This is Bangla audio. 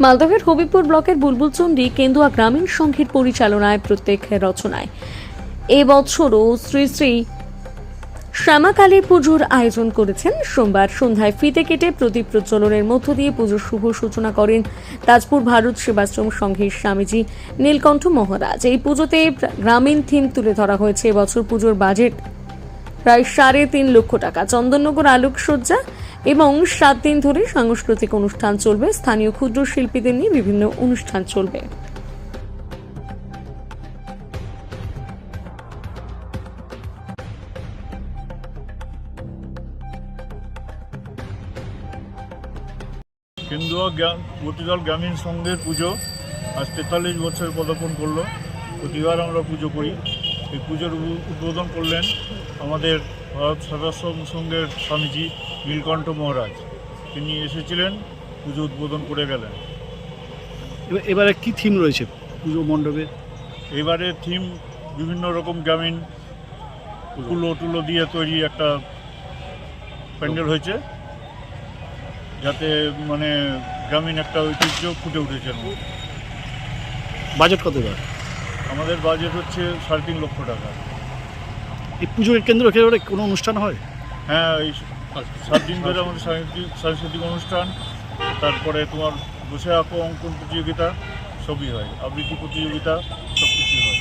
মালদহের হবিবপুর ব্লকের বুলবুলচন্ডী কেন্দুয়া গ্রামীণ সংঘের পরিচালনায় প্রত্যেক রচনায় এবছরও শ্রী শ্রী শ্যামাকালী পুজোর আয়োজন করেছেন। সোমবার সন্ধ্যায় ফিতে কেটে প্রদীপ প্রজ্বলনের মধ্য দিয়ে পুজোর শুভ সূচনা করেন তাজপুর ভারত সেবাশ্রম সংঘের স্বামীজি নীলকণ্ঠ মহারাজ। এই পুজোতে গ্রামীণ থিম তুলে ধরা হয়েছে। এবছর পুজোর বাজেট প্রায় 3.5 লক্ষ টাকা। চন্দননগর আলোকসজ্জা এবং 7 দিন ধরে সাংস্কৃতিক অনুষ্ঠান চলবে। স্থানীয় ক্ষুদ্র শিল্পীদের নিয়ে বিভিন্ন অনুষ্ঠান চলবে। কেন্দুয়া গতিদল গ্রামীণ সংঘের পুজো আজ 43 বছর পদার্পণ করলো। প্রতিবার আমরা পুজো করি। এই পুজোর উদ্বোধন করলেন আমাদের ভারত সেবাশ্রম সংঘের স্বামীজি নীলকণ্ঠ মহারাজ। তিনি এসেছিলেন, পুজো উদ্বোধন করে গেলেন। এবারে কি থিম রয়েছে পুজো মণ্ডপে? এবারে থিম বিভিন্ন রকম গ্রামীণ তুলো দিয়ে তৈরি একটা প্যান্ডেল হয়েছে, যাতে মানে গ্রামীণ একটা ঐতিহ্য ফুটে উঠেছে। বাজেট কত এবার? আমাদের বাজেট হচ্ছে 3.5 লক্ষ টাকা। এই পুজোকে কেন্দ্র করে কোনো অনুষ্ঠান হয়? হ্যাঁ, এই 7 দিন ধরে আমাদের সাংস্কৃতিক অনুষ্ঠান, তারপরে তোমার বসে আঁকো অঙ্কন প্রতিযোগিতা সবই হয়, আবৃত্তি প্রতিযোগিতা সব কিছুই হয়।